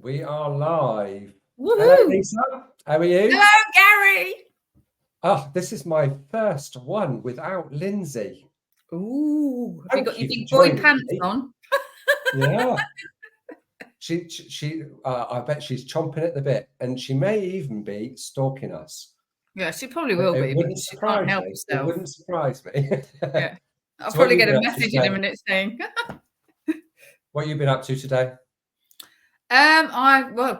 We are live. Woohoo! Hello, Lisa. How are you? Hello, Gary. Oh, this is my first one without Lindsay. Ooh, have you got your big boy pants on? Yeah. I bet she's chomping at the bit, and she may even be stalking us. Yeah, she probably will be. It wouldn't She can't help surprise me. herself. It wouldn't surprise me. Yeah, I'll So what probably have you get a been up to message in a today? minute saying. What have you been up to today?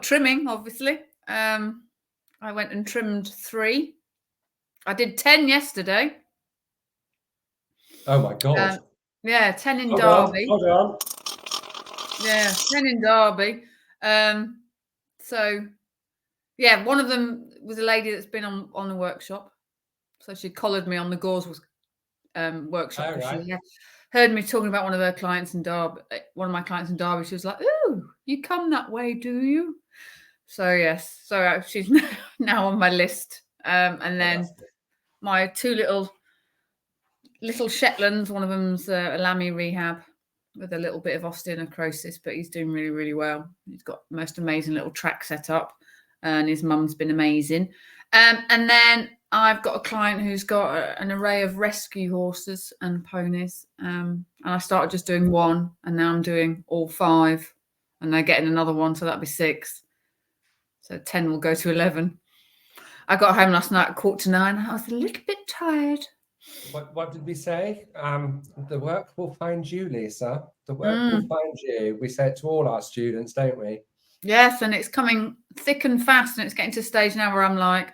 Trimming, obviously. I went and trimmed 3. I did 10 yesterday. Oh my God. Yeah, 10 in Hold Derby. on. Yeah, 10 in Derby. So yeah, one of them was a lady that's been on the workshop. So she collared me on the gauze workshop because she heard me talking about one of her clients in Derby. One of my clients in Derby. She was like, "Ooh, you come that way, do you?" So yes, so she's now on my list. And then my 2 little Shetlands. One of them's a lammy Rehab with a little bit of osteonecrosis, but he's doing really, really well. He's got the most amazing little track set up, and his mum's been amazing. And then I've got a client who's got an array of rescue horses and ponies. And I started just doing 1, and now I'm doing all 5, and they're getting another 1, so that'll be 6. So 10 will go to 11. I got home last night at 9:15. I was a little bit tired. What did we say? The work will find you, Lisa. The work will find you. We say it to all our students, don't we? Yes, and it's coming thick and fast, and it's getting to a stage now where I'm like,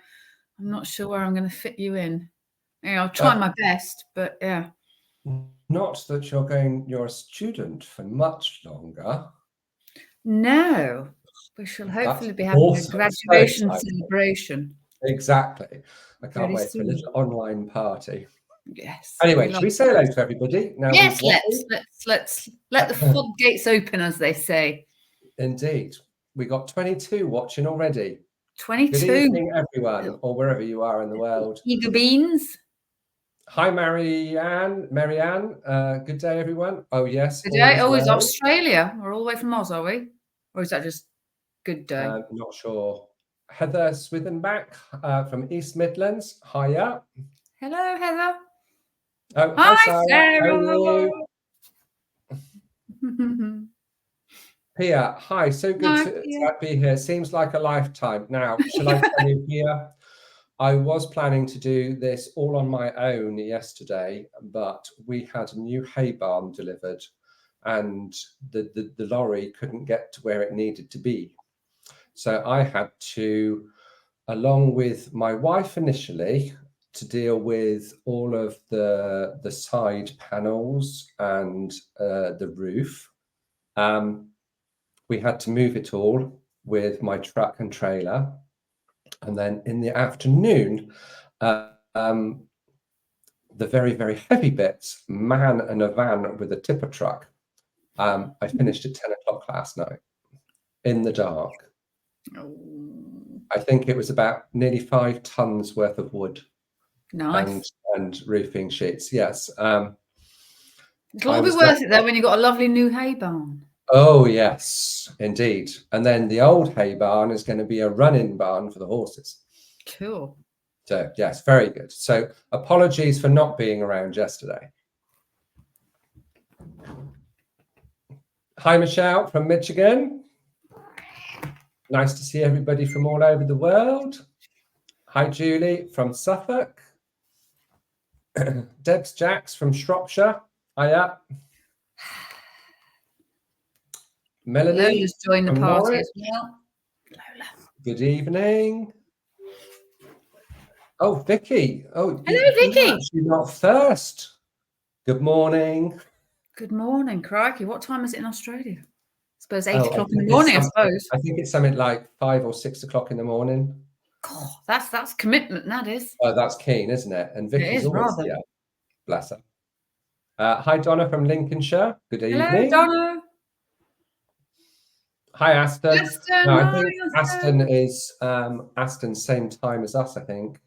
I'm not sure where I'm going to fit you in. I'll try my best, but yeah. Not that you're a student for much longer. No, we shall hopefully be having a graduation celebration. Exactly. I can't wait for a little online party. Yes. Anyway, should we say hello to everybody? Now yes, let's let the floodgates open, as they say. Indeed. We got 22 watching already. 22. Good evening, everyone, or wherever you are in the world. Eager beans. Hi, Marianne. Good day, everyone. Oh, yes. Good day. Oh, it's Australia. We're all the way from Oz, are we? Or is that just good day? Not sure. Heather Swithenbach from East Midlands. Hiya. Hello, Heather. Oh, hi, Sarah. Sarah. Pia, hi. So good to be here. Seems like a lifetime. Now, shall I tell you, Pia? I was planning to do this all on my own yesterday, but we had a new hay barn delivered, and the lorry couldn't get to where it needed to be. So I had to, along with my wife initially, to deal with all of the side panels and the roof. We had to move it all with my truck and trailer. And then in the afternoon, the very, very heavy bits, man and a van with a tipper truck. I finished at 10 o'clock last night in the dark. I think it was about nearly 5 tons worth of wood. Nice. And roofing sheets. Yes. It's all be worth it though when you've got a lovely new hay barn. Oh, yes, indeed. And then the old hay barn is going to be a running barn for the horses. Cool. So, yes, very good. So, apologies for not being around yesterday. Hi, Michelle from Michigan. Nice to see everybody from all over the world. Hi, Julie from Suffolk. Debs Jacks from Shropshire. Hiya. Melanie. Lola's joined the party as well. Lola. Good evening. Oh, Vicky. Oh, hello, Vicky. You're actually not first. Good morning. Good morning, crikey. What time is it in Australia? I suppose 8 o'clock in the morning, I suppose. I think it's something like 5 or 6 o'clock in the morning. God, that's commitment, that is. Oh, that's keen, isn't it? And Vicky's always here. Bless her. Hi, Donna from Lincolnshire. Good evening. Hello, Donna. Hi, Aston. Aston, no, I think Aston is Aston's same time as us, I think.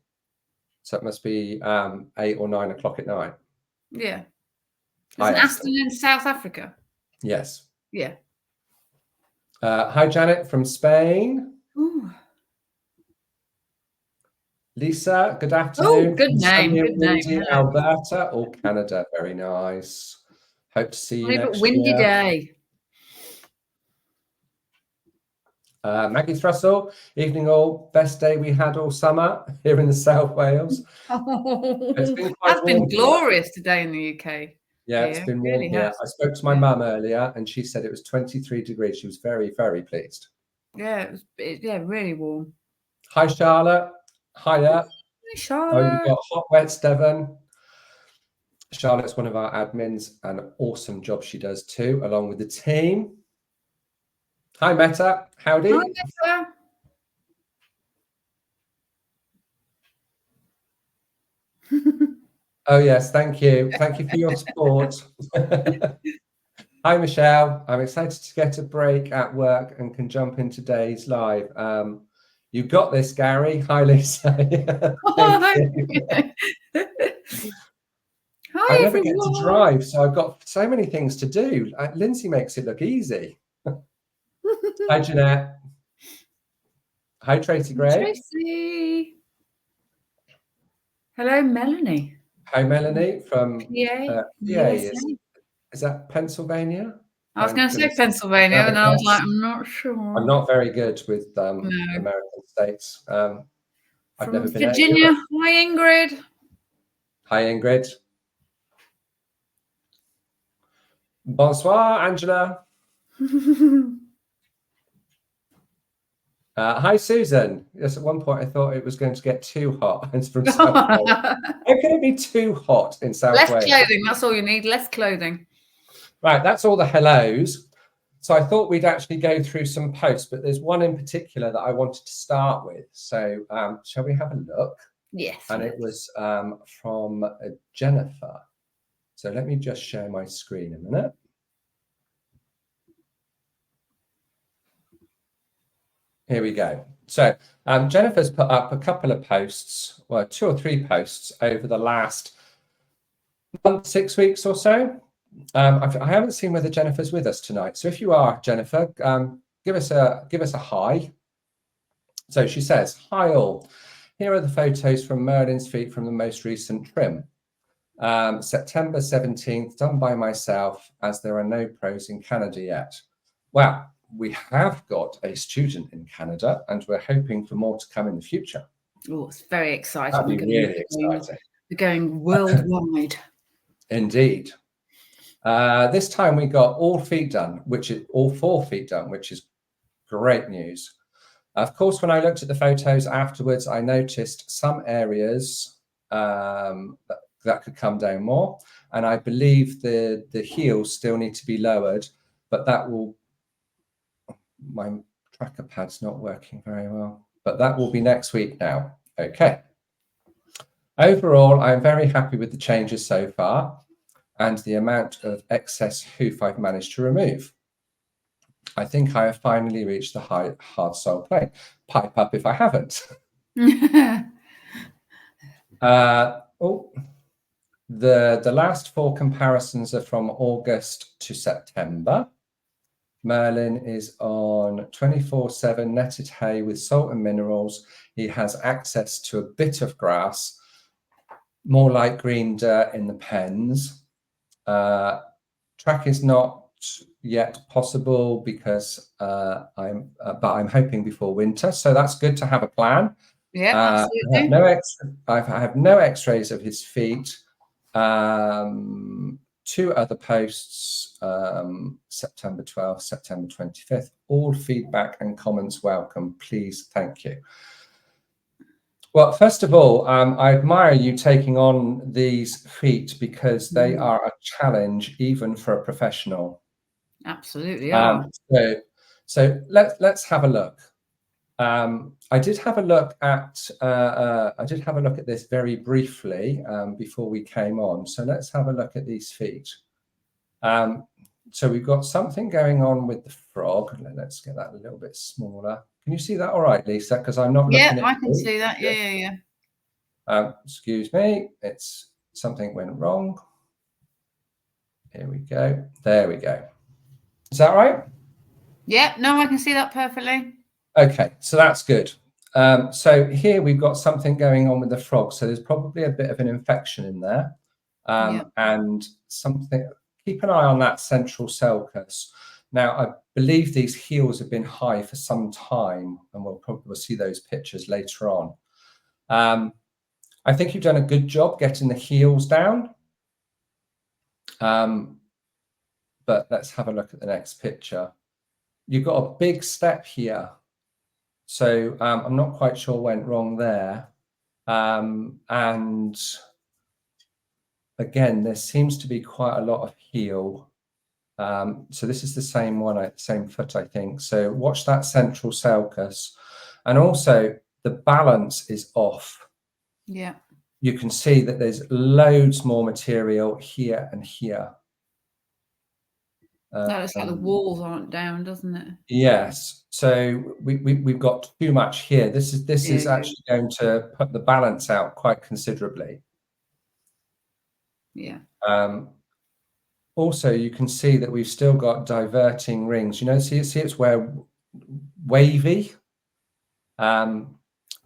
So it must be 8 or 9 o'clock at night. Yeah. Isn't Aston in South Africa? Yes. Yeah. Hi, Janet from Spain. Ooh. Lisa, good afternoon. Oh, good name. Good Windy, name. Alberta or Canada. Very nice. Hope to see you next windy year. day. Maggie Thrussell, evening all. Best day we had all summer here in the South Wales. It's been quite warm. It's been glorious today in the UK. Yeah, it's been warm here. I spoke to my mum earlier and she said it was 23 degrees. She was very, very pleased. Yeah, it was really warm. Hi, Charlotte. Hiya. Hi, Charlotte. Oh, you've got Hot Wets, Devon. Charlotte's one of our admins, an awesome job she does too, along with the team. Hi, Meta. Howdy. Hi, Meta. Oh, yes. Thank you. Thank you for your support. Hi, Michelle. I'm excited to get a break at work and can jump in today's live. You've got this, Gary. Hi, Lisa. Hi, I never get to drive, so I've got so many things to do. Lindsay makes it look easy. Hi, Jeanette. Hi, Tracy Gray. Tracy. Hello, Melanie. Hi, Melanie from PA. Is that Pennsylvania? I was going to say Pennsylvania, and I was like, I'm not sure. I'm not very good with American states. I've never been Virginia. Hi, Ingrid. Hi, Ingrid. Bonsoir, Angela. Hi, Susan. Yes, at one point I thought it was going to get too hot. It's from South Wales. How can it be too hot in South Wales? Less clothing. That's all you need. Less clothing. Right, that's all the hellos. So I thought we'd actually go through some posts, but there's one in particular that I wanted to start with. So shall we have a look? Yes. And it was from Jennifer. So let me just share my screen a minute. Here we go. So Jennifer's put up a couple of posts, well, 2 or 3 posts over the last month, 6 weeks or so. I haven't seen whether Jennifer's with us tonight. So if you are, Jennifer, give us a hi. So she says, hi all. Here are the photos from Merlin's feet from the most recent trim. September 17th, done by myself, as there are no pros in Canada yet. Well, we have got a student in Canada and we're hoping for more to come in the future. Oh, it's very exciting. That'd be really exciting. We're going worldwide. Indeed. This time we got all 4 feet done, which is great news. Of course, when I looked at the photos afterwards, I noticed some areas that could come down more. And I believe the heels still need to be lowered, but that will, my tracker pad's not working very well, but that will be next week now. Okay. Overall, I'm very happy with the changes so far and the amount of excess hoof I've managed to remove. I think I have finally reached the hard sole plane. Pipe up if I haven't. The last 4 comparisons are from August to September. Merlin is on 24/7 netted hay with salt and minerals. He has access to a bit of grass, more light green dirt in the pens. Track is not yet possible because I'm hoping before winter, so that's good to have a plan. Yeah, absolutely. I have no x-rays of his feet. 2 other posts, September 12th, September 25th. All feedback and comments welcome, please. Thank you. Well, first of all, I admire you taking on these feet because they are a challenge even for a professional. Absolutely. So let's have a look. I did have a look at this very briefly before we came on. So let's have a look at these feet. So we've got something going on with the frog. Let's get that a little bit smaller. Can you see that all right, Lisa? Because I'm not looking at I can see that. Yeah. Excuse me. It's something went wrong. Here we go. There we go. Is that right? Yeah, no, I can see that perfectly. Okay, so that's good. So here we've got something going on with the frog. So there's probably a bit of an infection in there. And something, keep an eye on that central sulcus. Now, I believe these heels have been high for some time, and we'll see those pictures later on. I think you've done a good job getting the heels down. But let's have a look at the next picture. You've got a big step here. So I'm not quite sure what went wrong there. And again, there seems to be quite a lot of heel. So this is the same one, same foot, I think. So watch that central sulcus. And also the balance is off. Yeah. You can see that there's loads more material here and here. That looks like the walls aren't down, doesn't it? Yes. So we've got too much here. This is actually going to put the balance out quite considerably. Yeah. Also, you can see that we've still got diverting rings. You know, see it's where wavy.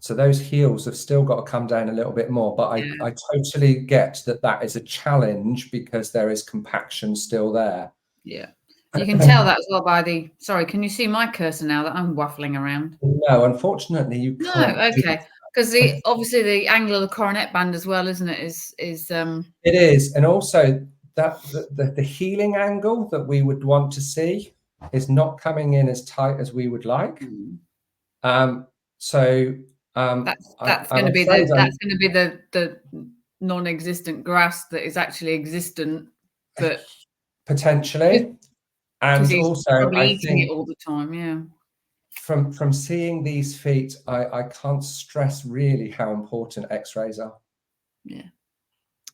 So those heels have still got to come down a little bit more. But I totally get that is a challenge because there is compaction still there. Yeah. You can tell that as well by the, sorry, can you see my cursor now that I'm waffling around? No, unfortunately you can't. No, okay. Because obviously the angle of the coronet band as well, isn't it? It is, and also that the healing angle that we would want to see is not coming in as tight as we would like. So that's going to be the non-existent grass that is actually existent, but potentially. And also, I think it all the time. Yeah. From seeing these feet, I can't stress really how important X-rays are. Yeah.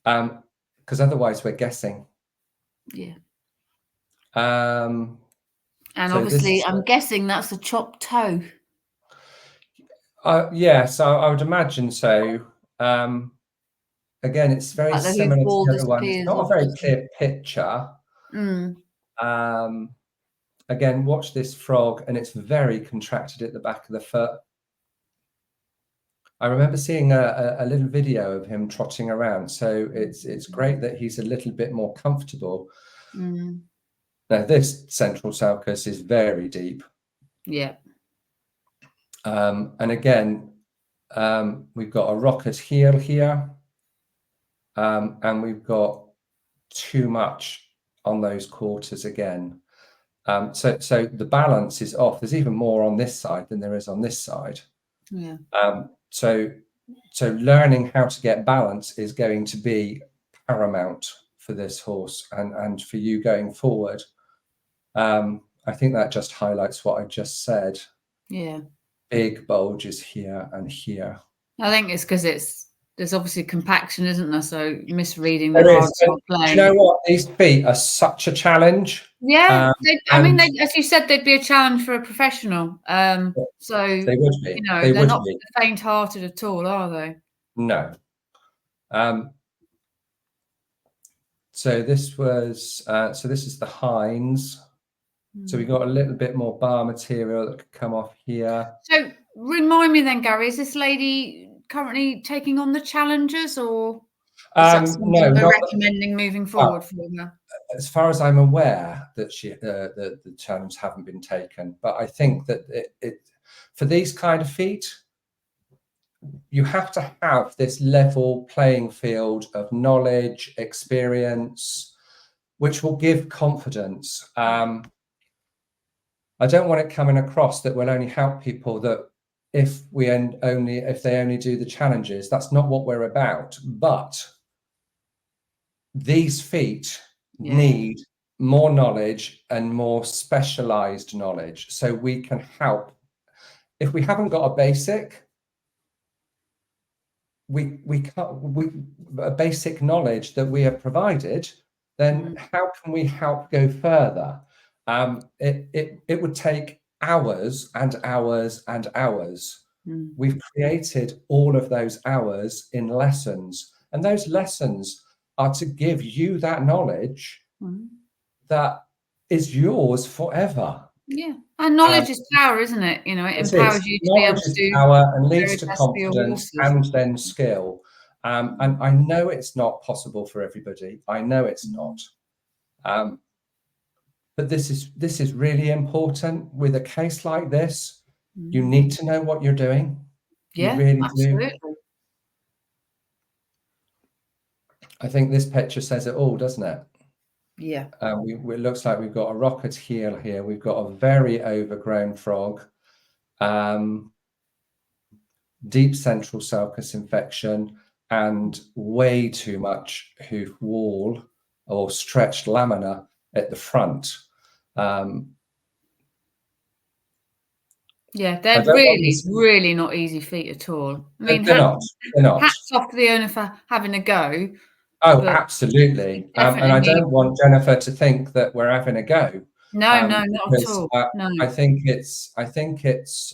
Because otherwise we're guessing. Yeah. And so obviously, I'm guessing that's a chopped toe. Yes, I would imagine so. Again, it's very similar to the other one. It's not a very clear picture. Again, watch this frog, and it's very contracted at the back of the foot. I remember seeing a little video of him trotting around, so it's great that he's a little bit more comfortable. Now, this central sulcus is very deep. Yeah. And again, we've got a rocket heel here, and we've got too much on those quarters again. So the balance is off. There's even more on this side than there is on this side. Yeah. So learning how to get balance is going to be paramount for this horse and for you going forward. I think that just highlights what I just said. Yeah. Big bulges here and here. I think it's because there's obviously compaction, isn't there? So misreading the hard play. Do you know what? These feet are such a challenge. Yeah, I mean, as you said, they'd be a challenge for a professional. So they would be. You know, they're not faint-hearted at all, are they? No. So this was. So this is the hinds. So we got a little bit more bar material that could come off here. So remind me then, Gary, is this lady currently taking on the challenges, or is that something we're recommending moving forward for her? As far as I'm aware, that the challenges haven't been taken, but I think that for these kind of feet, you have to have this level playing field of knowledge, experience, which will give confidence. I don't want it coming across that we'll only help people that if they only do the challenges. That's not what we're about. But these feet need more knowledge and more specialized knowledge, so we can help. If we haven't got a basic, a basic knowledge that we have provided, then how can we help go further? It would take hours and hours and hours. We've created all of those hours in lessons, and those lessons are to give you that knowledge that is yours forever. Yeah, and knowledge is power, isn't it? You know, it empowers you to be able to do power and leads very to best for your confidence horses. and then skill. And I know it's not possible for everybody. I know it's not. But this is really important with a case like this. You need to know what you're doing. You really absolutely. do. I think this picture says it all, doesn't it? Yeah. It looks like we've got a rocket heel here. We've got a very overgrown frog. Deep central sulcus infection and way too much hoof wall or stretched lamina at the front. Yeah, they're really not easy feet at all. I mean, they're not. Hats off to the owner for having a go. Oh, absolutely. And I don't want Jennifer to think that we're having a go. No, not at all. No. I think it's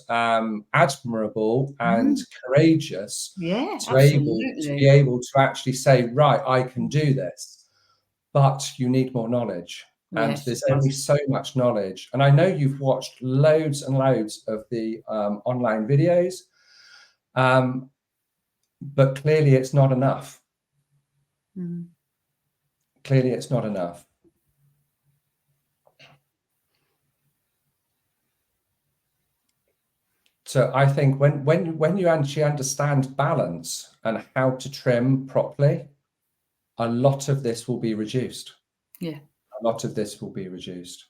admirable and courageous to be able to actually say, right, I can do this, but you need more knowledge. And there's only so much knowledge. And I know you've watched loads and loads of the online videos, but clearly it's not enough. Clearly it's not enough. So I think when you actually understand balance and how to trim properly, a lot of this will be reduced. Yeah. A lot of this will be reduced.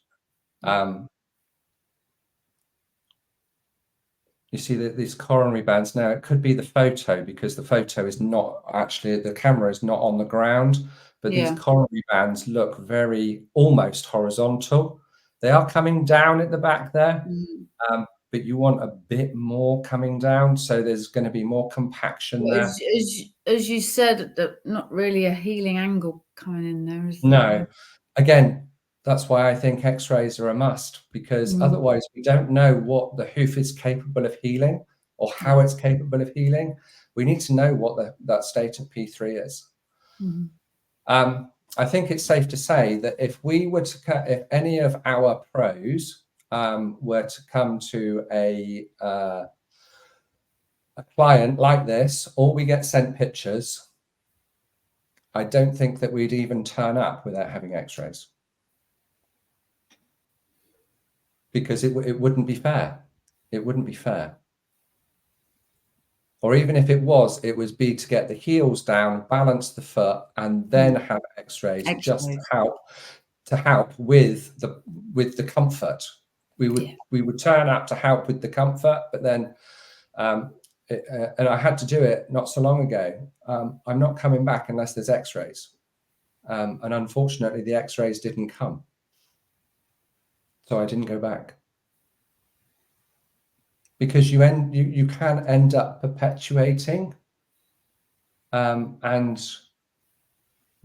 You see that these coronary bands now, it could be the photo because the photo is not actually, the camera is not on the ground, but these coronary bands look very almost horizontal. They are coming down at the back there, but you want a bit more coming down. So there's going to be more compaction there. As you said, not really a healing angle coming in there, is there? No. Again, that's why I think x-rays are a must, because otherwise we don't know what the hoof is capable of healing or how it's capable of healing. We need to know what that state of P3 is. I think it's safe to say that if any of our pros were to come to a client like this, or we get sent pictures, I don't think that we'd even turn up without having x-rays. Because it wouldn't be fair. It wouldn't be fair. Or even if it was, it would be to get the heels down, balance the foot, and then have x-rays just to help with the comfort. We would turn up to help with the comfort, but then and I had to do it not so long ago. I'm not coming back unless there's x-rays. And unfortunately, the x-rays didn't come. So I didn't go back. Because you can end up perpetuating. And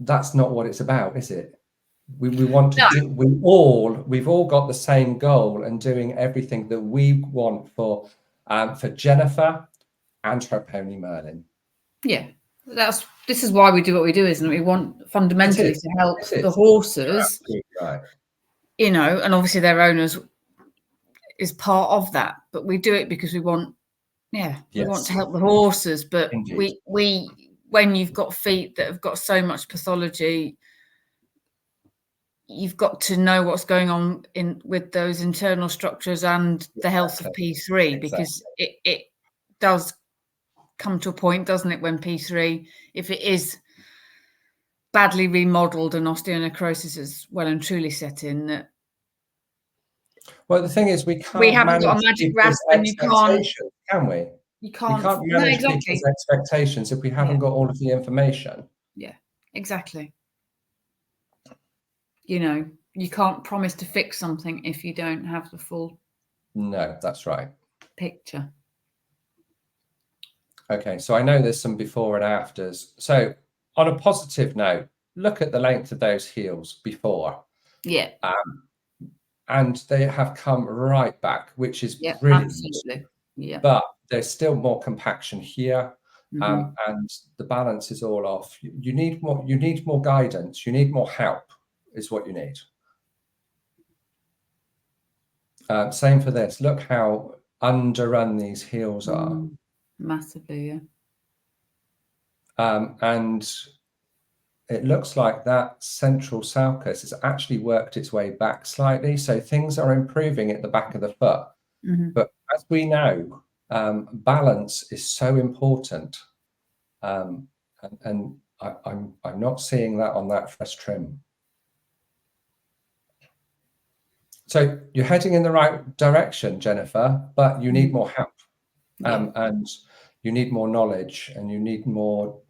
that's not what it's about, is it? We want to do, we've all got the same goal and doing everything that we want for Jennifer and her pony Merlin. Yeah, this is why we do what we do, isn't it? We want fundamentally to help the horses, right. You know, and obviously their owners is part of that, but we do it because we want, we want to help the horses. But we when you've got feet that have got so much pathology, you've got to know what's going on with those internal structures and the health of P3, because it does come to a point, doesn't it, when P3, if it is badly remodeled and osteonecrosis is well and truly set in, that well, the thing is, we haven't got a magic grasp, and you can't, can we? You can't manage people's expectations if we haven't got all of the information. Yeah, exactly. You know, you can't promise to fix something if you don't have the full. No, that's right. Picture. Okay, so I know there's some before and afters. So on a positive note, look at the length of those heels before. Yeah. And they have come right back, which is brilliant. Absolutely. Yeah. But there's still more compaction here, and the balance is all off. You need more. You need more guidance. You need more help. Is what you need. Same for this. Look how underrun these heels are. Massively, yeah. And it looks like that central sulcus has actually worked its way back slightly. So things are improving at the back of the foot. But as we know, balance is so important. And I'm not seeing that on that fresh trim. So you're heading in the right direction, Jennifer, but you need more help. And you need more knowledge, and you need more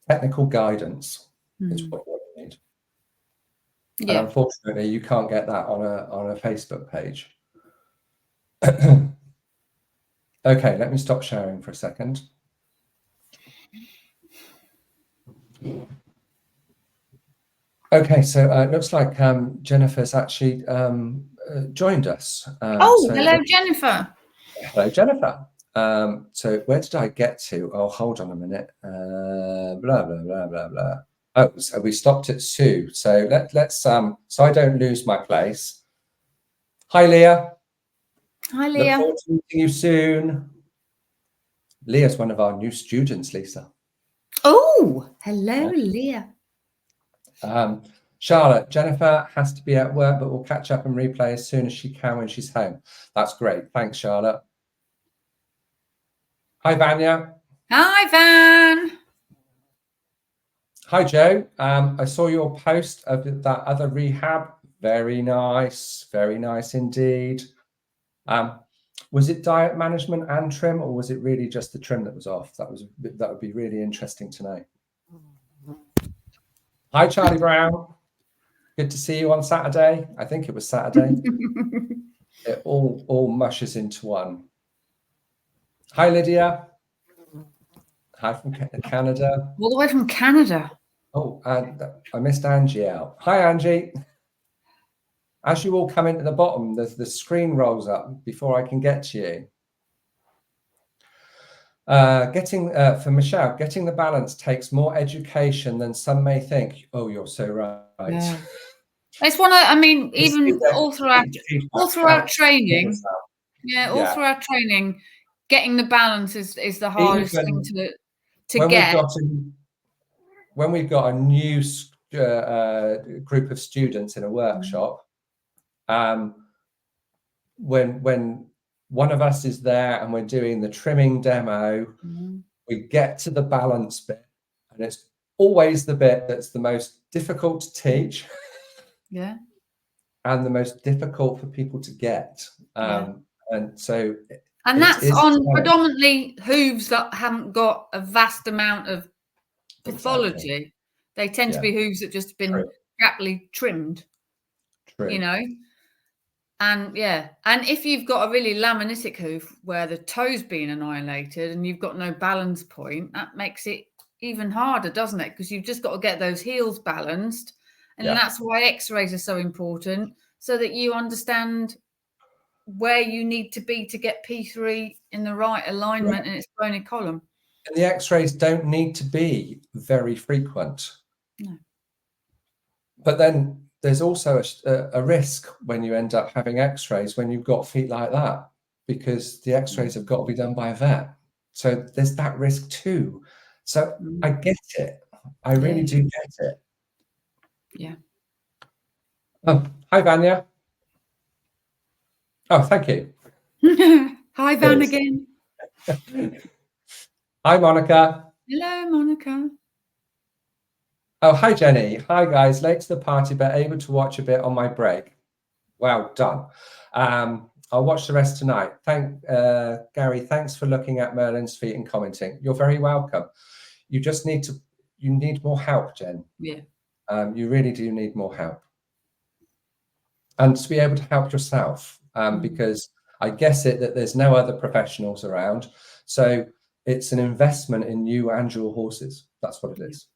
technical guidance is what you need. And unfortunately, you can't get that on a Facebook page. Okay, let me stop sharing for a second. Okay, so it looks like Jennifer's actually joined us. So hello, Jennifer. Hello, Jennifer. So where did I get to? Oh, hold on a minute. Blah, blah, blah, blah, blah. Oh, so we stopped at Sue. So let's so I don't lose my place. Hi, Leah. Hi, Leah. Look forward to meeting you soon. Leah's one of our new students, Lisa. Oh, hello, Leah. Charlotte, Jennifer has to be at work, but we'll catch up and replay as soon as she can when she's home. That's great. Thanks, Charlotte. Hi, Vanya. Hi, Van. Hi, Joe. I saw your post of that other rehab. Very nice indeed. Was it diet management and trim, or was it really just the trim that was off? That would be really interesting to know. Hi, Charlie Brown. Good to see you on Saturday. I think it was Saturday. It all mushes into one. Hi, Lydia. Hi from Canada. All the way from Canada. Oh, I missed Angie out. Hi, Angie. As you all come into the bottom, the screen rolls up before I can get to you. For Michelle, getting the balance takes more education than some may think. Oh, you're so right. Yeah. It's one of, I mean, even all throughout training. Yeah, all throughout training, getting the balance is the hardest thing to get. When we've got a new group of students in a workshop, when one of us is there and we're doing the trimming demo, we get to the balance bit, and it's always the bit that's the most difficult to teach. Yeah. And the most difficult for people to get. And so that's on predominantly hooves that haven't got a vast amount of pathology. Exactly. They tend to be hooves that just been rapidly trimmed. You know. And and if you've got a really laminitic hoof where the toe's been annihilated and you've got no balance point, that makes it even harder, doesn't it? Because you've just got to get those heels balanced. And that's why x-rays are so important, so that you understand where you need to be to get P3 in the right alignment in its bony column. And the x-rays don't need to be very frequent. No. But then there's also a risk when you end up having x-rays when you've got feet like that, because the x-rays have got to be done by a vet. So there's that risk too. So I get it. I really do get it. Yeah. Hi, Vanya. Oh, thank you. Hi, Van again. Hi, Monica. Hello, Monica. Oh, hi, Jenny. Hi, guys. Late to the party, but able to watch a bit on my break. Well done. I'll watch the rest tonight. Gary, thanks for looking at Merlin's feet and commenting. You're very welcome. You just need more help, Jen. Yeah. You really do need more help. And to be able to help yourself, because I guess that there's no other professionals around. So it's an investment in you and your horses. That's what it is.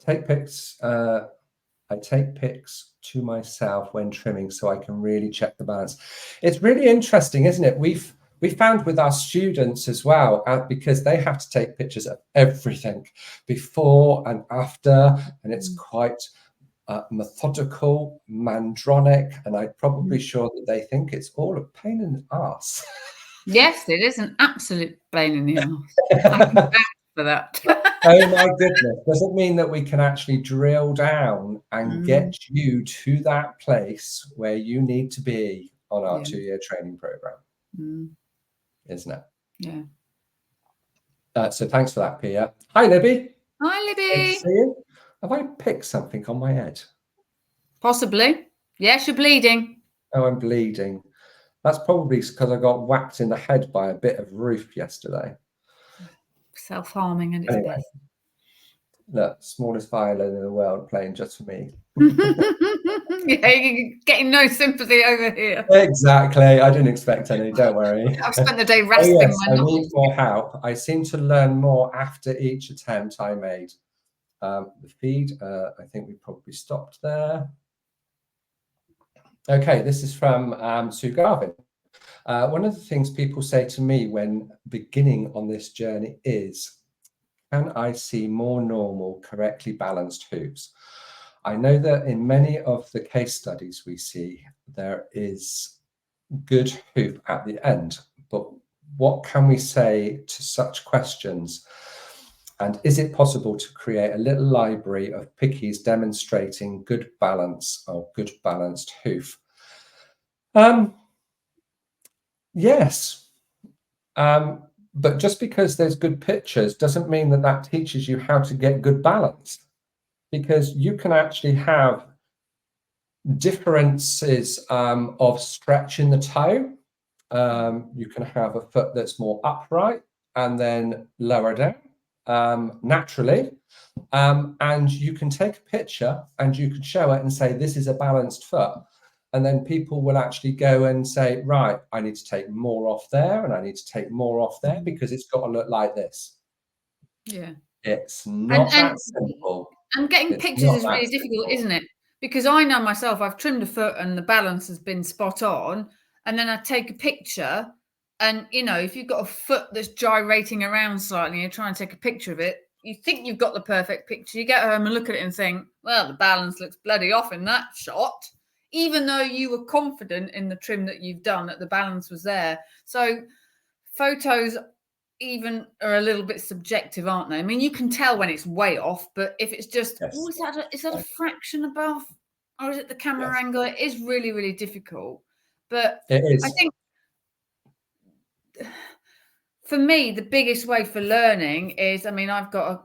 Take pics. I take pics to myself when trimming so I can really check the balance. It's really interesting, isn't it? We found with our students as well, because they have to take pictures of everything before and after, and it's quite methodical, mandronic, and I'm probably sure that they think it's all a pain in the arse. Yes, it is an absolute pain in the arse. I can vouch for that. Oh my goodness. Doesn't mean that we can actually drill down and get you to that place where you need to be on our 2-year training program. Isn't it? Yeah. So thanks for that, Pia. Hi, Libby. Hi, Libby. Good to see you. Have I picked something on my head? Possibly. Yes, you're bleeding. Oh, I'm bleeding. That's probably because I got whacked in the head by a bit of Roof yesterday. Self-harming and its best. Look, smallest violin in the world playing just for me. Yeah, you're getting no sympathy over here. Exactly. I didn't expect any, don't worry. I've spent the day resting. Oh, yes, I need more help. I seem to learn more after each attempt I made. The feed, I think we probably stopped there. Okay, this is from Sue Garvin. One of the things people say to me when beginning on this journey is, can I see more normal, correctly balanced hooves? I know that in many of the case studies we see, there is good hoof at the end, but what can we say to such questions? And is it possible to create a little library of pickies demonstrating good balance or good balanced hoof? Yes. But just because there's good pictures doesn't mean that that teaches you how to get good balance, because you can actually have differences of stretch in the toe. You can have a foot that's more upright and then lower down naturally. And you can take a picture and you can show it and say, this is a balanced foot. And then people will actually go and say, right, I need to take more off there and I need to take more off there because it's got to look like this. Yeah. It's not that simple. And getting pictures is really difficult, isn't it? Because I know myself, I've trimmed a foot and the balance has been spot on. And then I take a picture and, you know, if you've got a foot that's gyrating around slightly and you're trying to take a picture of it, you think you've got the perfect picture. You get home and look at it and think, well, the balance looks bloody off in that shot, even though you were confident in the trim that you've done, that the balance was there. So photos even are a little bit subjective, aren't they? I mean, you can tell when it's way off, but if it's just, oh, is that a fraction above, or is it the camera angle? It is really, really difficult. But it is. I think for me, the biggest way for learning is, I mean, I've got an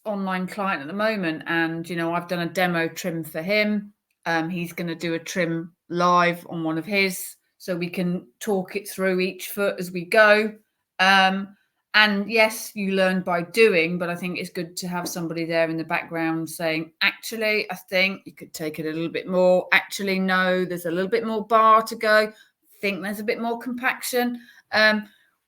online client at the moment, and, you know, I've done a demo trim for him. He's going to do a trim live on one of his, so we can talk it through each foot as we go. And yes, you learn by doing, but I think it's good to have somebody there in the background saying, actually, I think you could take it a little bit more. Actually, no, there's a little bit more bar to go. I think there's a bit more compaction.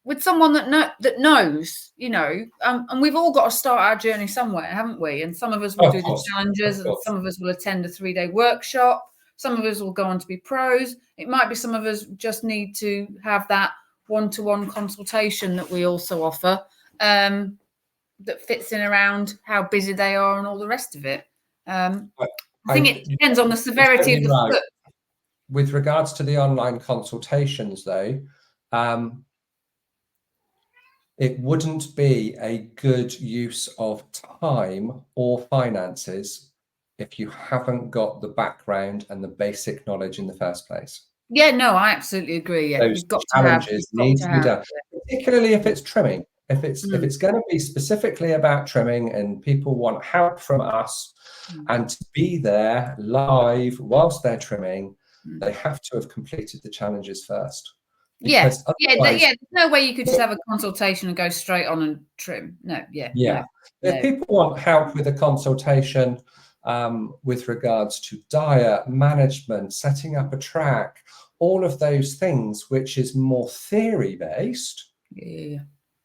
With someone that knows, you know, and we've all got to start our journey somewhere, haven't we? And some of us will do the challenges, and some of us will attend a 3-day workshop. Some of us will go on to be pros. It might be some of us just need to have that one-to-one consultation that we also offer, that fits in around how busy they are and all the rest of it. I think it depends on the severity of the foot. With regards to the online consultations, though, it wouldn't be a good use of time or finances if you haven't got the background and the basic knowledge in the first place. Yeah, no, I absolutely agree. Yeah, those challenges need to be done, particularly if it's trimming. If it's going to be specifically about trimming and people want help from us and to be there live whilst they're trimming, they have to have completed the challenges first. Yeah, there's no way you could just have a consultation and go straight on and trim. No, If people want help with a consultation with regards to diet, management, setting up a track, all of those things, which is more theory-based,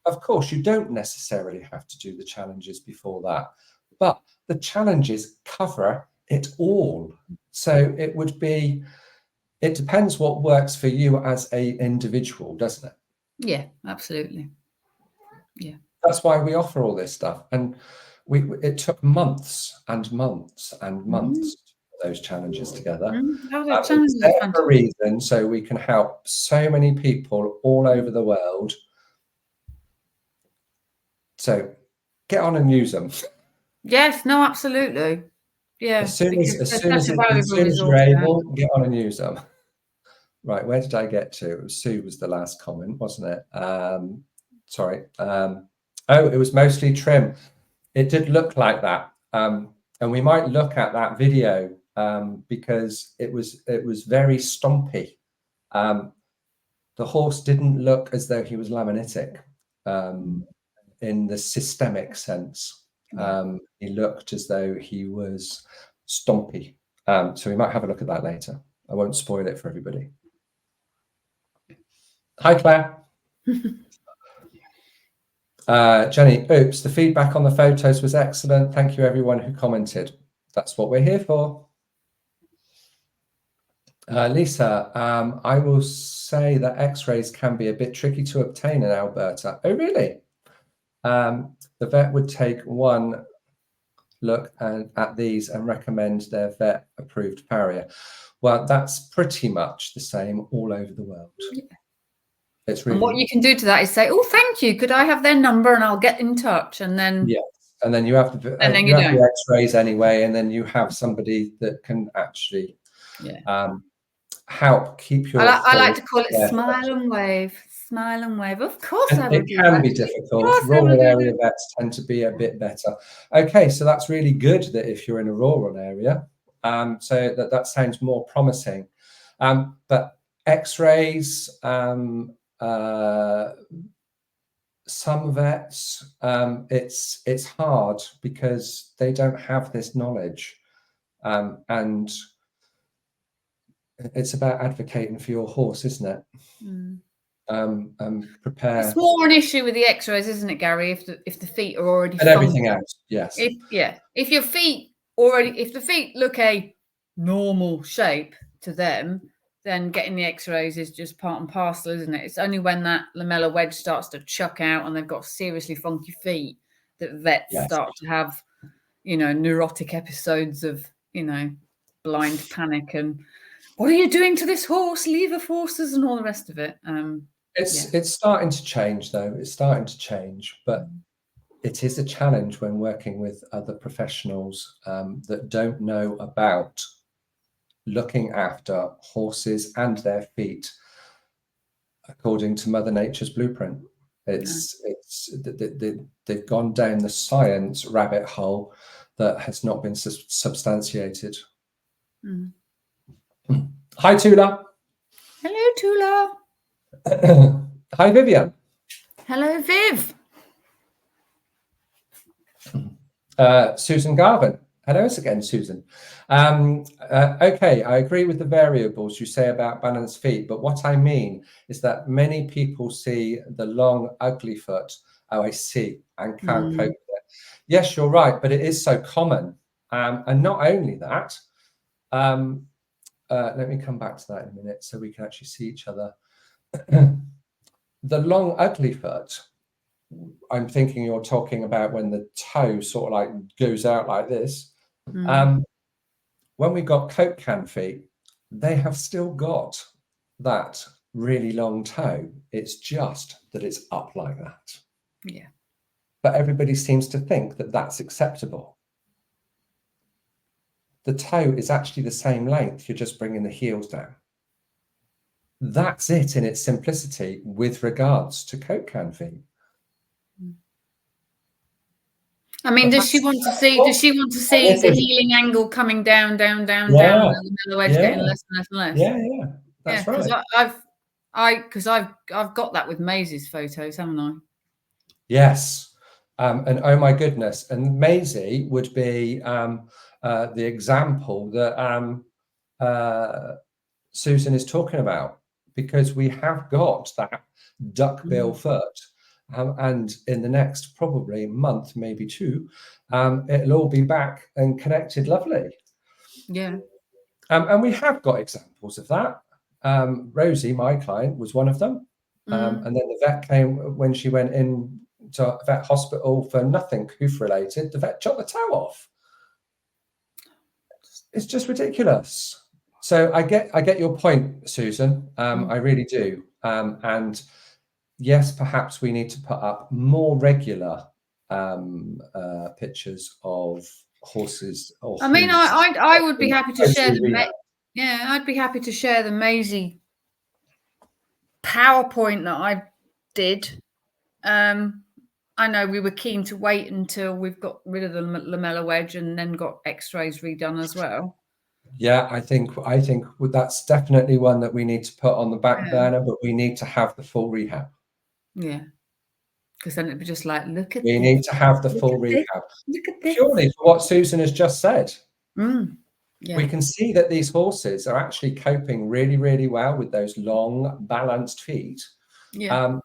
of course, you don't necessarily have to do the challenges before that, but the challenges cover it all. So it would be, it depends what works for you as an individual, doesn't it? Yeah, absolutely. Yeah. That's why we offer all this stuff. And it took months and months and months for those challenges together. It's there for a reason, so we can help so many people all over the world. So get on and use them. Yes, no, absolutely. Yeah. As soon as you're able, get on and use them. Right, where did I get to? Sue was the last comment, wasn't it? Sorry. Oh, it was mostly trim. It did look like that. And we might look at that video because it was very stompy. The horse didn't look as though he was laminitic in the systemic sense. He looked as though he was stompy. So we might have a look at that later. I won't spoil it for everybody. Hi, Claire. Jenny, oops, the feedback on the photos was excellent. Thank you, everyone who commented. That's what we're here for. Lisa, I will say that x-rays can be a bit tricky to obtain in Alberta. Oh, really? The vet would take one look at these and recommend their vet-approved farrier. Well, that's pretty much the same all over the world. Yeah. It's really, and what you can do to that is say, "Oh, thank you. Could I have their number and I'll get in touch?" And then yes, and then you have to you have the X-rays anyway, and then you have somebody that can actually help keep your. I like to call it smile and wave. Smile and wave. Of course, and it can be difficult. Rural area vets tend to be a bit better. Okay, so that's really good that if you're in a rural area, so that sounds more promising. But X-rays. Some vets, it's hard because they don't have this knowledge, and it's about advocating for your horse, isn't it? Prepare. It's more an issue with the X-rays, isn't it, Gary? If the feet are already and everything else, yes. If your feet if the feet look a normal shape to them, then getting the X-rays is just part and parcel, isn't it? It's only when that lamellar wedge starts to chuck out and they've got seriously funky feet that vets start to have, neurotic episodes of, blind panic and what are you doing to this horse? Lever forces and all the rest of it. It's starting to change, though. It's starting to change, but it is a challenge when working with other professionals that don't know about looking after horses and their feet according to Mother Nature's blueprint. They've gone down the science rabbit hole that has not been substantiated. Hi, Tula. Hello, Tula. Hi, Vivian. Hello, Viv. Susan Garvin. Hello again, Susan. Okay, I agree with the variables you say about balanced feet, but what I mean is that many people see the long, ugly foot. Oh, I see, and can't cope with it. Yes, you're right, but it is so common. And not only that, let me come back to that in a minute so we can actually see each other. The long, ugly foot, I'm thinking you're talking about when the toe sort of like goes out like this. When we got Coke can feet, they have still got that really long toe. It's just that it's up like that. Yeah. But everybody seems to think that that's acceptable. The toe is actually the same length. You're just bringing the heels down. That's it in its simplicity with regards to Coke can feet. I mean, does she want to see the healing angle coming down, and the wedge getting less and less and less? Yeah, that's right. Because I've got that with Maisie's photos, haven't I? Yes, and oh my goodness, and Maisie would be the example that Susan is talking about, because we have got that duckbill foot. And in the next probably month, maybe two, it'll all be back and connected lovely. Yeah. And we have got examples of that. Rosie, my client, was one of them. And then the vet came when she went in to a vet hospital for nothing hoof related. The vet chopped the toe off. It's just ridiculous. So I get your point, Susan. I really do. And yes, perhaps we need to put up more regular pictures of horses. Or I mean, I would be happy to share the I'd be happy to share the Maisie PowerPoint that I did. I know we were keen to wait until we've got rid of the lamella wedge and then got X-rays redone as well. Yeah, I think that's definitely one that we need to put on the back burner, but we need to have the full rehab. Yeah, because then it'd be just like, look at we need to have the full rehab. Look at this. Purely for what Susan has just said. Yeah. We can see that these horses are actually coping really, really well with those long, balanced feet. Yeah.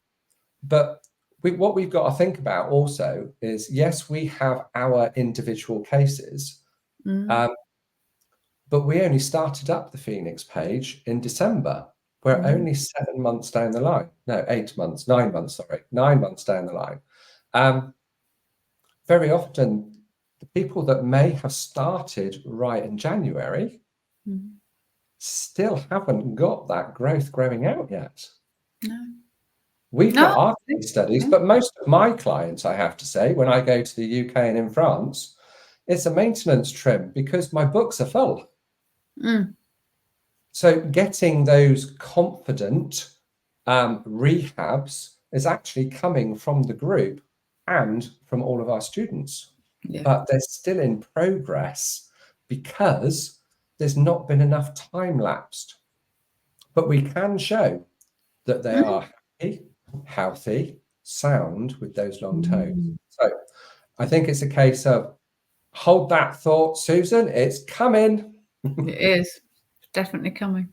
But what we've got to think about also is, yes, we have our individual cases, but we only started up the Phoenix page in December. We're only 7 months down the line. No, 8 months, 9 months, sorry, 9 months down the line. Very often, the people that may have started right in January still haven't got that growth growing out yet. No. We've got our case studies, but most of my clients, I have to say, when I go to the UK and in France, it's a maintenance trim because my books are full. So getting those confident rehabs is actually coming from the group and from all of our students. But they're still in progress because there's not been enough time lapsed. But we can show that they are happy, healthy, sound with those long toes. So I think it's a case of hold that thought, Susan. It's coming. It is definitely coming.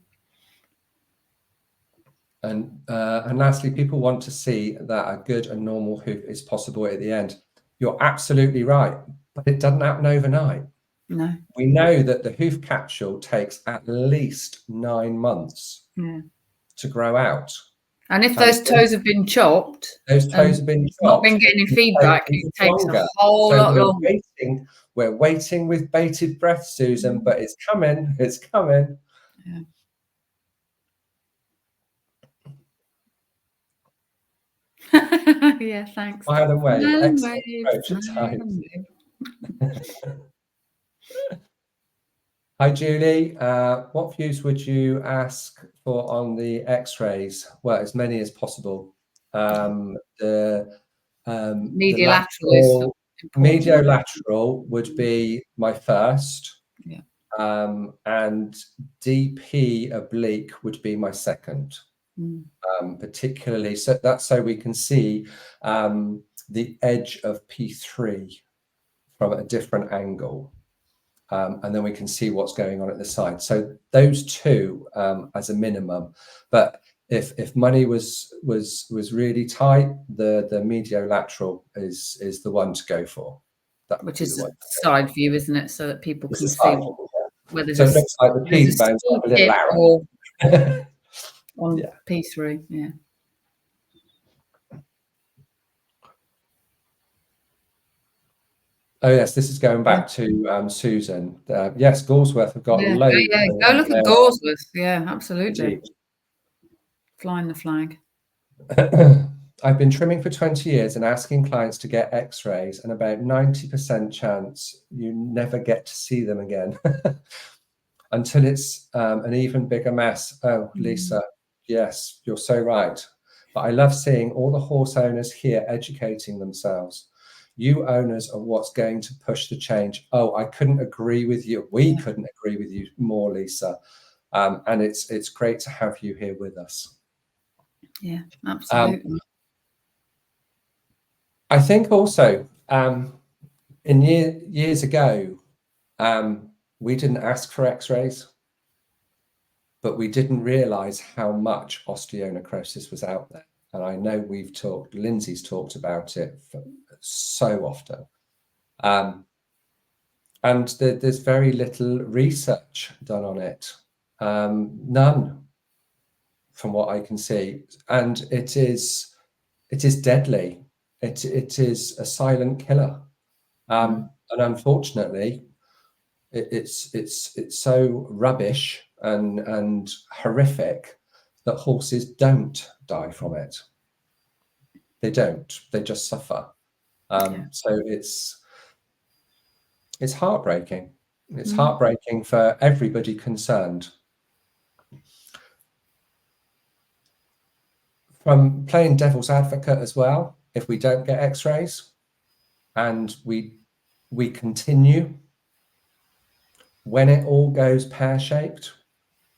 And lastly, people want to see that a good and normal hoof is possible at the end. You're absolutely right, but it doesn't happen overnight. No. We know that the hoof capsule takes at least 9 months to grow out. And if those toes have been chopped, not been getting any feedback, it takes a whole lot longer. We're waiting with bated breath, Susan, but it's coming. It's coming. Yeah. Yeah, thanks. By the way, excellent approach at times. Hi, Julie. What views would you ask for on the X-rays? Well, as many as possible. Mediolateral would be my first. Yeah. And DP oblique would be my second. Particularly, so that's so we can see the edge of P3 from a different angle. And then we can see what's going on at the side. So those two as a minimum. But if money was really tight, the mediolateral is the one to go for. Which is a side view, isn't it? So that people can see whether so it looks like the P bone's a little arrow. On P3, yeah. Oh yes, this is going back to Susan. Yes, Galsworth have got loads. Go look at Galsworth. Yeah, absolutely. Indeed. Flying the flag. I've been trimming for 20 years and asking clients to get X-rays, and about 90% chance you never get to see them again until it's an even bigger mess. Oh, Lisa, yes, you're so right. But I love seeing all the horse owners here educating themselves. You owners are what's going to push the change. Oh, I couldn't agree with you. We couldn't agree with you more, Lisa. And it's great to have you here with us. Yeah, absolutely. I think also in years ago, we didn't ask for X-rays, but we didn't realize how much osteonecrosis was out there. And I know Lindsay's talked about it so often. And there's very little research done on it. None, from what I can see. And it is deadly. It is a silent killer, and unfortunately, it's so rubbish and horrific that horses don't die from it. They don't. They just suffer. So it's heartbreaking. It's heartbreaking for everybody concerned. From playing devil's advocate as well, if we don't get x-rays and we continue, when it all goes pear-shaped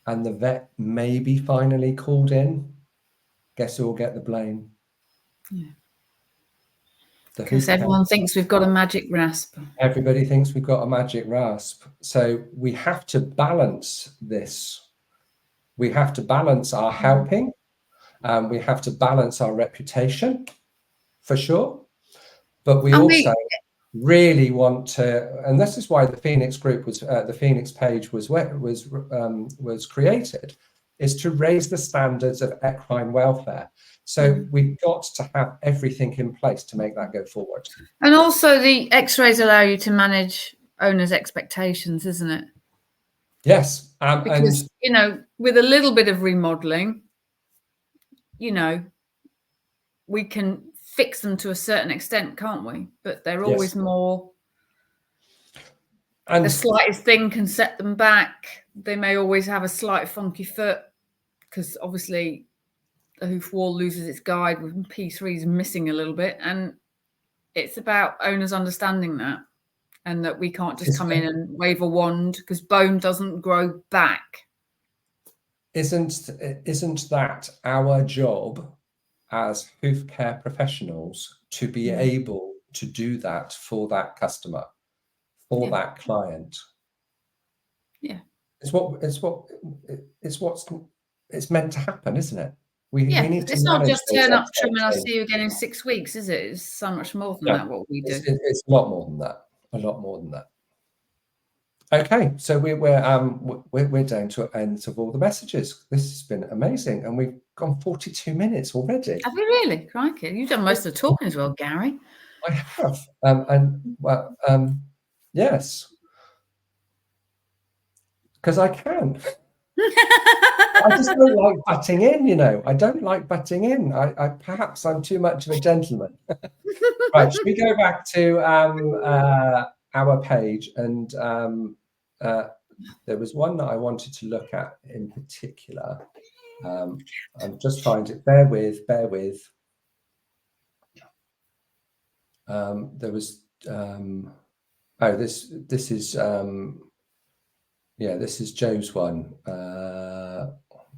and the vet may be finally called in, guess who will get the blame? Because everyone thinks we've got a magic rasp. Everybody thinks we've got a magic rasp. So we have to balance this. We have to balance our helping. We have to balance our reputation, for sure. But we also really want to, and this is why the Phoenix group was, the Phoenix page was created, is to raise the standards of equine welfare. So we've got to have everything in place to make that go forward. And also the x-rays allow you to manage owners' expectations, isn't it? Yes. Because, you know, with a little bit of remodeling, you know, we can fix them to a certain extent, can't we? But they're always more, and the slightest thing can set them back. They may always have a slight funky foot because obviously the hoof wall loses its guide with P3s missing a little bit. And it's about owners understanding that, and that we can't just come in and wave a wand because bone doesn't grow back. Isn't that our job as hoof care professionals to be able to do that for that customer, for that client? Yeah. It's meant to happen, isn't it? We need to. It's not just turn up, trim, and I'll see you again in 6 weeks, is it? It's so much more than that, what we do. It's a lot more than that. A lot more than that. Okay, so we're down to the end of all the messages. This has been amazing, and we've gone 42 minutes already. Have we really? Crikey, you've done most of the talking as well, Gary. I have, yes, because I can. I just don't like butting in, you know. I don't like butting in. Perhaps I'm too much of a gentleman. Right, should we go back to our page? And there was one that I wanted to look at in particular. I'm just trying to bear with. There was this is this is Joe's one.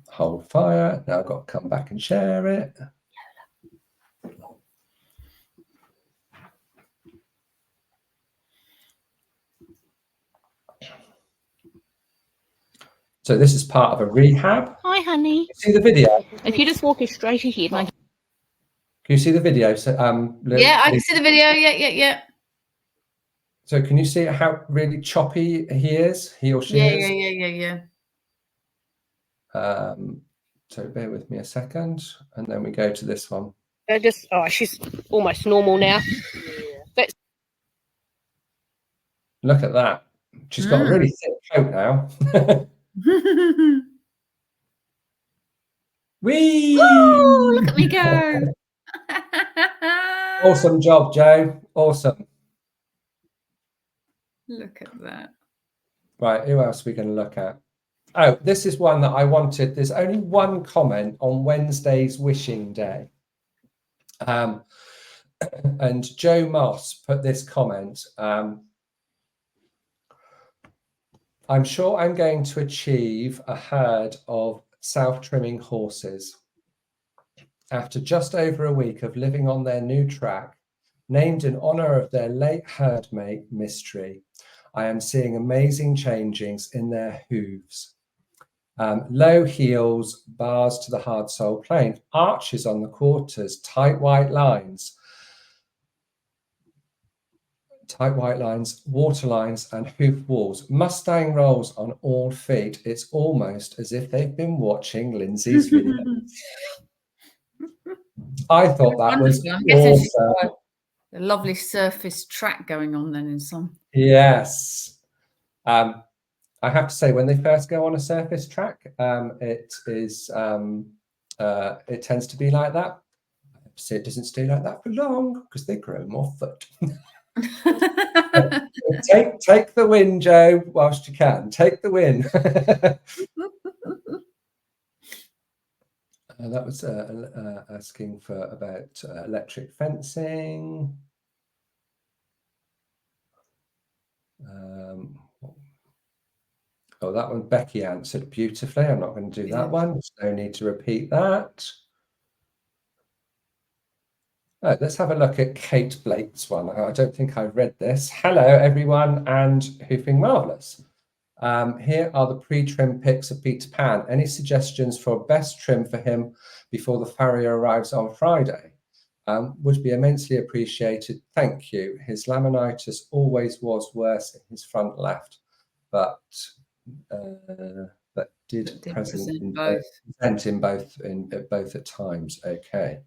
Hold fire. Now I've got to come back and share it. So this is part of a rehab. Hi, honey. See the video? If you just walk as straight as you'd like. Can you see the video? So, yeah, I can see the video. Yeah. So can you see how really choppy he or she is? Yeah. So bear with me a second, and then we go to this one. She's almost normal now. Look at that. She's got a really thick coat now. Whee! Woo, look at me go. Awesome job, Joe. Awesome. Look at that. Right, who else are we going to look at? Oh, this is one that I wanted. There's only one comment on Wednesday's wishing day. And Joe Moss put this comment. I'm sure I'm going to achieve a herd of self-trimming horses. After just over a week of living on their new track, named in honor of their late herd mate, Mystery, I am seeing amazing changes in their hooves. Low heels, bars to the hard sole plane, arches on the quarters, tight white lines, water lines, and hoof walls. Mustang rolls on all feet. It's almost as if they've been watching Lindsay's video. I thought that was I'm guessing she's awesome. got a lovely surface track going on then in some. Yes. I have to say, when they first go on a surface track, it tends to be like that. So it doesn't stay like that for long because they grow more foot. Take the win, Joe, whilst you can. Take the win. That was asking for about electric fencing. Oh, that one Becky answered beautifully. I'm not going to do that one. There's no need to repeat that. Right, let's have a look at Kate Blake's one. I don't think I've read this. Hello, everyone, and Hoofing Marvellous. Here are the pre-trim pics of Peter Pan. Any suggestions for best trim for him before the farrier arrives on Friday? Would be immensely appreciated. Thank you. His laminitis always was worse in his front left, but did present in both at times. Okay.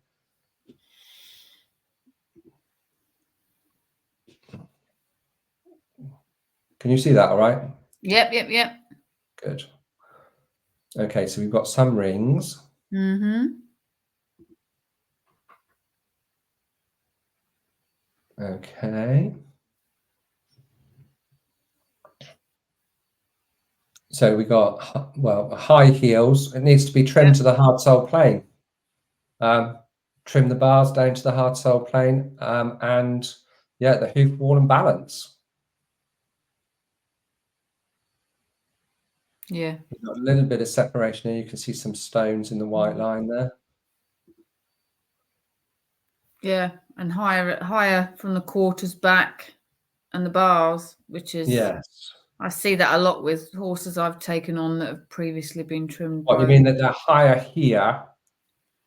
Can you see that all right? Yep. Good. Okay, so we've got some rings. Okay. So we got, well, high heels. It needs to be trimmed to the hard sole plane. Trim the bars down to the hard sole plane, and yeah, the hoof wall and balance. Yeah. We've got a little bit of separation here. You can see some stones in the white line there. Yeah, and higher from the quarters back and the bars, which is, yes. I see that a lot with horses I've taken on that have previously been trimmed. What you mean that they're higher here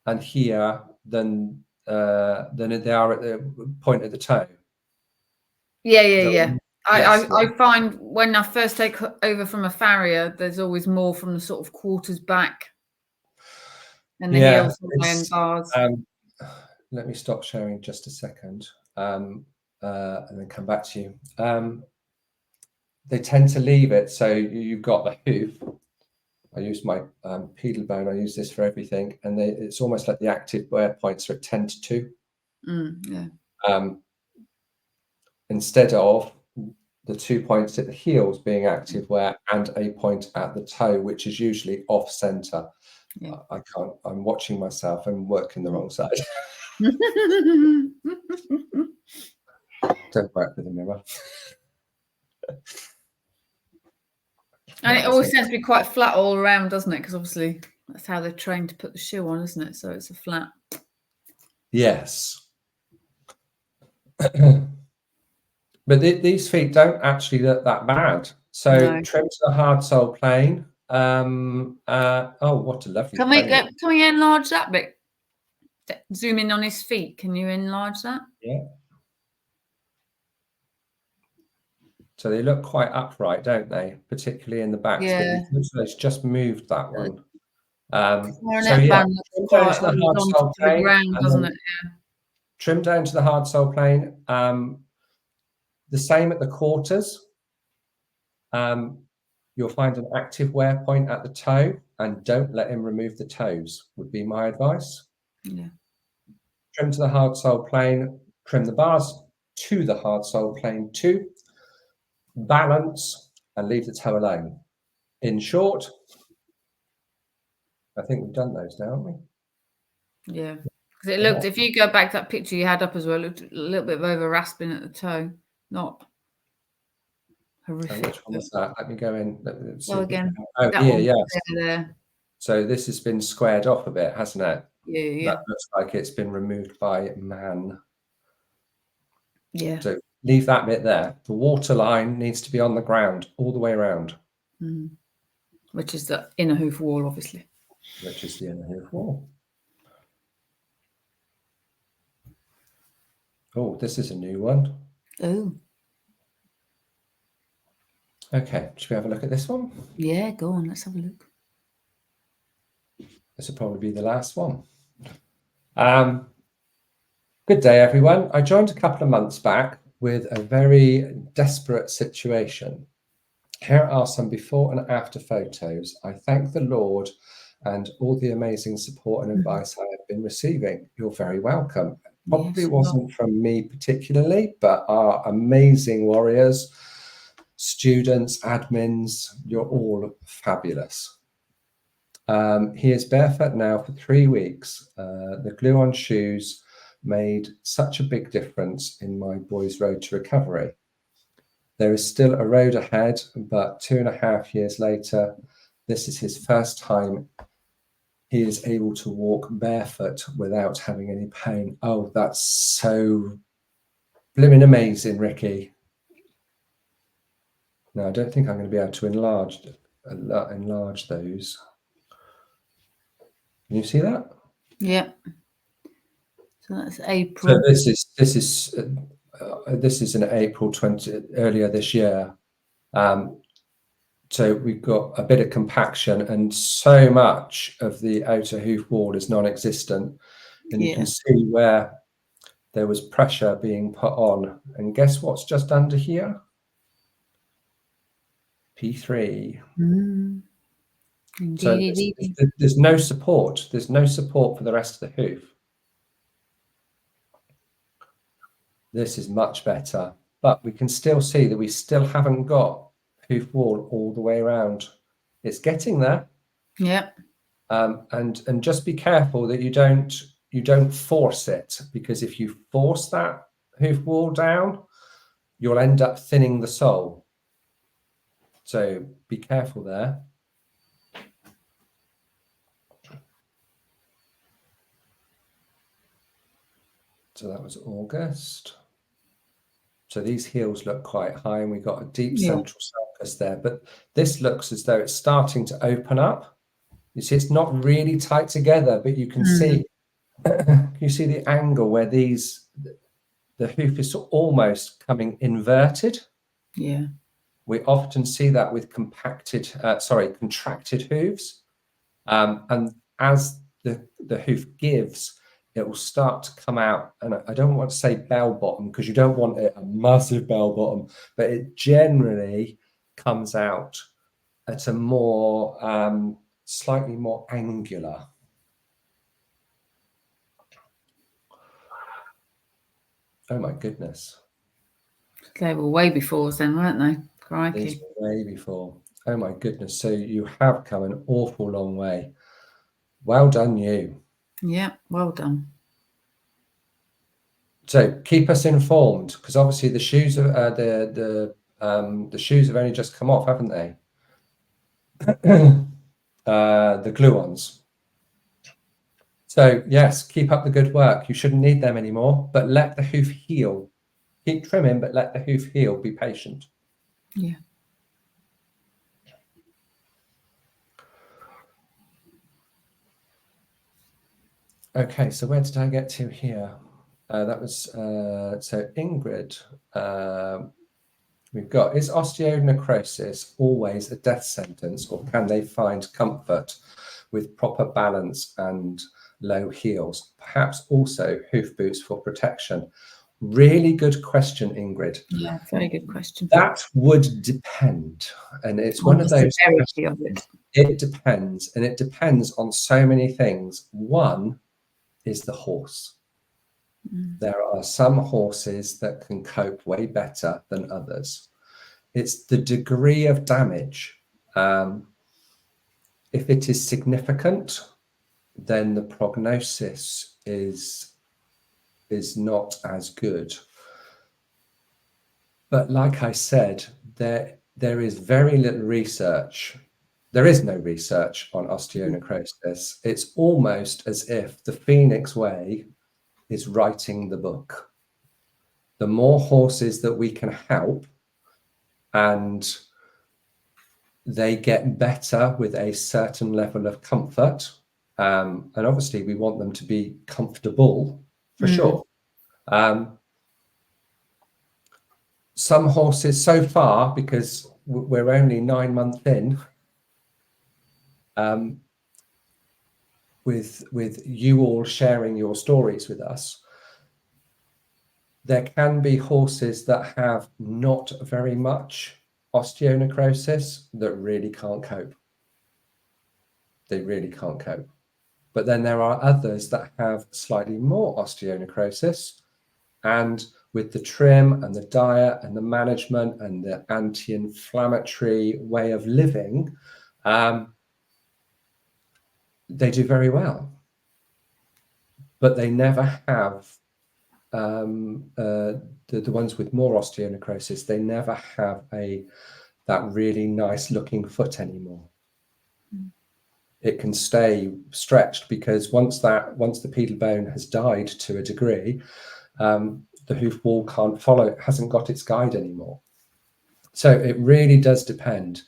and here than they are at the point of the toe? Yeah. I find when I first take over from a farrier, there's always more from the sort of quarters back and the heels and bars. Let me stop sharing just a second, and then come back to you. They tend to leave it, so you've got the hoof. I use my pedal bone. I use this for everything, and it's almost like the active wear points are at 10 to 2. Instead of the 2 points at the heels being active wear and a point at the toe, which is usually off center. Yeah. I can't. I'm watching myself. I'm working the wrong side. Don't work with a mirror. And it always tends to be quite flat all around, doesn't it? Because obviously that's how they're trained to put the shoe on, isn't it? So it's a flat. Yes. But these feet don't actually look that bad. So trim to the hard sole plane. Oh, what a lovely. Can we enlarge that bit? Zoom in on his feet. Can you enlarge that? Yeah. So they look quite upright, don't they? Particularly in the back. Yeah. So it's just moved that one. Trim down to the hard sole plane. The same at the quarters. You'll find an active wear point at the toe, and don't let him remove the toes, would be my advice. Yeah. Trim to the hard sole plane, trim the bars to the hard sole plane too. Balance and leave the toe alone. In short, I think we've done those now, haven't we? Yeah. Because it looked, if you go back to that picture you had up as well, it looked a little bit of over rasping at the toe. Not horrific. Which one was that? Let me go in. Go again. Oh, yeah. There. So this has been squared off a bit, hasn't it? Yeah. That looks like it's been removed by man. Yeah. So leave that bit there. The water line needs to be on the ground all the way around. Mm. Which is the inner hoof wall, obviously. Which is the inner hoof wall. Oh, this is a new one. Oh. Okay, should we have a look at this one? Yeah, go on, let's have a look. This will probably be the last one. Good day, everyone. I joined a couple of months back with a very desperate situation. Here are some before and after photos. I thank the Lord and all the amazing support and advice I have been receiving. You're very welcome. Probably wasn't from me particularly, but our amazing warriors, students, admins, you're all fabulous. He is barefoot now for 3 weeks. The glue-on shoes made such a big difference in my boy's road to recovery. There is still a road ahead, but 2.5 years later, this is his first time he is able to walk barefoot without having any pain. Oh, that's so blimmin' amazing, Ricky. No, I don't think I'm going to be able to enlarge those. Can you see that? Yeah. So that's April. So this is in April 20 earlier this year. So we've got a bit of compaction, and so much of the outer hoof wall is non-existent, and you can see where there was pressure being put on. And guess what's just under here? P3. So there's no support. There's no support for the rest of the hoof. This is much better, but we can still see that we still haven't got hoof wall all the way around. It's getting there. Yeah. And just be careful that you don't force it, because if you force that hoof wall down, you'll end up thinning the sole. So be careful there. So that was August. So these heels look quite high, and we've got a deep central sulcus there, but this looks as though it's starting to open up. You see, it's not really tight together, but you can see, you see the angle where the hoof is almost coming inverted. Yeah. We often see that with contracted hooves. And as the hoof gives, it will start to come out, and I don't want to say bell bottom, because you don't want a massive bell bottom, but it generally comes out at a more slightly more angular. Oh my goodness. They were way before us then, weren't they? Crikey. These were way before. Oh my goodness. So you have come an awful long way. Well done, you. Yeah, well done. So keep us informed, because obviously the shoes are the shoes have only just come off, haven't they? The glue-ons. So yes, keep up the good work. You shouldn't need them anymore, but let the hoof heal. Keep trimming, but let the hoof heal. Be patient. Yeah. Okay, so where did I get to here? That was so Ingrid. We've got, is osteonecrosis always a death sentence, or can they find comfort with proper balance and low heels? Perhaps also hoof boots for protection. Really good question, Ingrid. Yeah, very good question. That would depend, and it's one of those. It depends, and it depends on so many things. One is the horse. There are some horses that can cope way better than others. It's the degree of damage. If it is significant, then the prognosis is not as good. But like I said, there is very little research. There is no research on osteonecrosis. It's almost as if the Phoenix Way is writing the book. The more horses that we can help and they get better with a certain level of comfort, and obviously we want them to be comfortable for sure. Some horses so far, because we're only 9 months in, with you all sharing your stories with us, there can be horses that have not very much osteonecrosis that really can't cope. They really can't cope. But then there are others that have slightly more osteonecrosis, and with the trim and the diet and the management and the anti-inflammatory way of living, they do very well. But they never have, the ones with more osteonecrosis, they never have that really nice looking foot anymore. It can stay stretched because once the pedal bone has died to a degree, the hoof wall can't follow, it hasn't got its guide anymore. So it really does depend.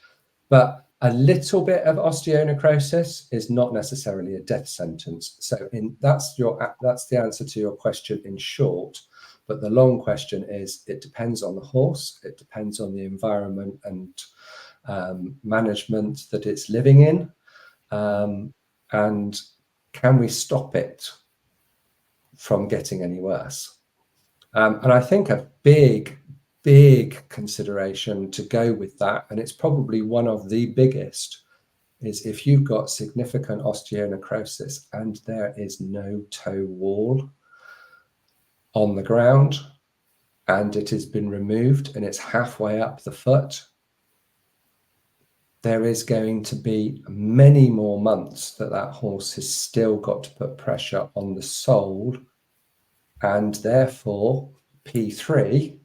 But a little bit of osteonecrosis is not necessarily a death sentence. So that's the answer to your question in short. But the long question is, it depends on the horse, it depends on the environment and management that it's living in. And can we stop it from getting any worse? And I think a big consideration to go with that, and it's probably one of the biggest, is if you've got significant osteonecrosis and there is no toe wall on the ground and it has been removed and it's halfway up the foot, there is going to be many more months that horse has still got to put pressure on the sole, and therefore P3,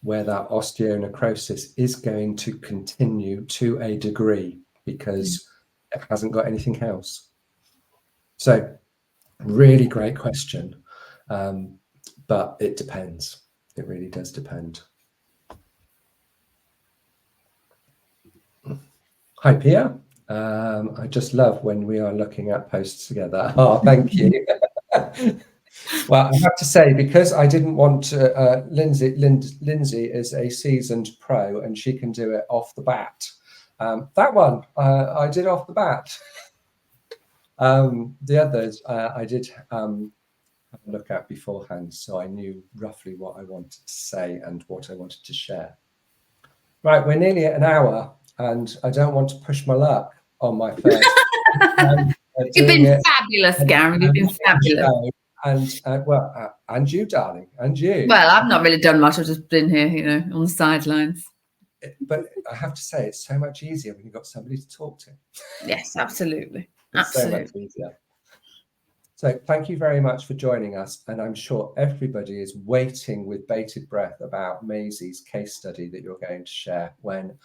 where that osteonecrosis is going to continue to a degree because it hasn't got anything else. So really great question, but it depends. It really does depend. Hi, Pia. I just love when we are looking at posts together. Oh, thank you. Well, I have to say, because I didn't want to, Lindsay is a seasoned pro and she can do it off the bat. That one I did off the bat. The others I did have a look at beforehand, so I knew roughly what I wanted to say and what I wanted to share. Right, we're nearly at an hour, and I don't want to push my luck on my first. You've been fabulous, Gary. You've been fabulous. And you, darling, and you. Well, I've not really done much. I've just been here, on the sidelines. But I have to say, it's so much easier when you've got somebody to talk to. Yes, absolutely. It's so much easier. So thank you very much for joining us. And I'm sure everybody is waiting with bated breath about Maisie's case study that you're going to share when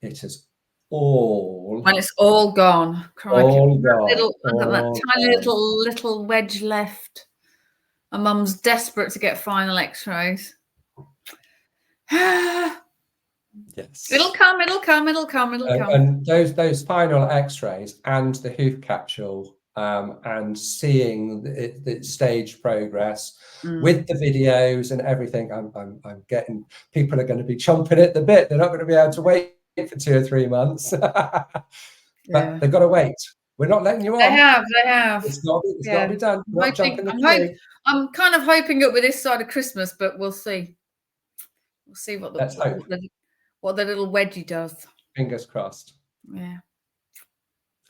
it is when it's all gone. Crikey. All gone. I've got that tiny little wedge left. My mum's desperate to get final x-rays. Yes. It'll come. And those final x-rays and the hoof capsule, and seeing the stage progress with the videos and everything, I'm getting, people are going to be chomping at the bit. They're not going to be able to wait for 2 or 3 months. But they've got to wait. We're not letting you on. They have. It's got to be done. I'm kind of hoping it'll be this side of Christmas, but we'll see. We'll see what the little wedgie does. Fingers crossed. Yeah.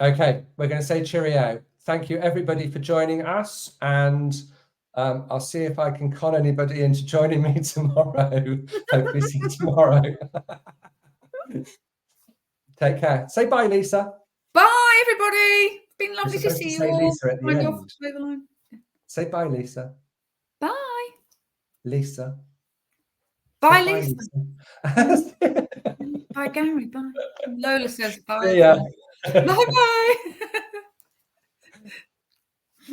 Okay, we're going to say cheerio. Thank you, everybody, for joining us. And I'll see if I can con anybody into joining me tomorrow. Hopefully see you tomorrow. Take care. Say bye, Lisa. Bye, everybody. It's been lovely to see you all. Lisa at the end. Say bye, Lisa. Bye. Lisa. Bye, Lisa. Bye, Gary. Bye. Lola says bye. See ya. Bye-bye.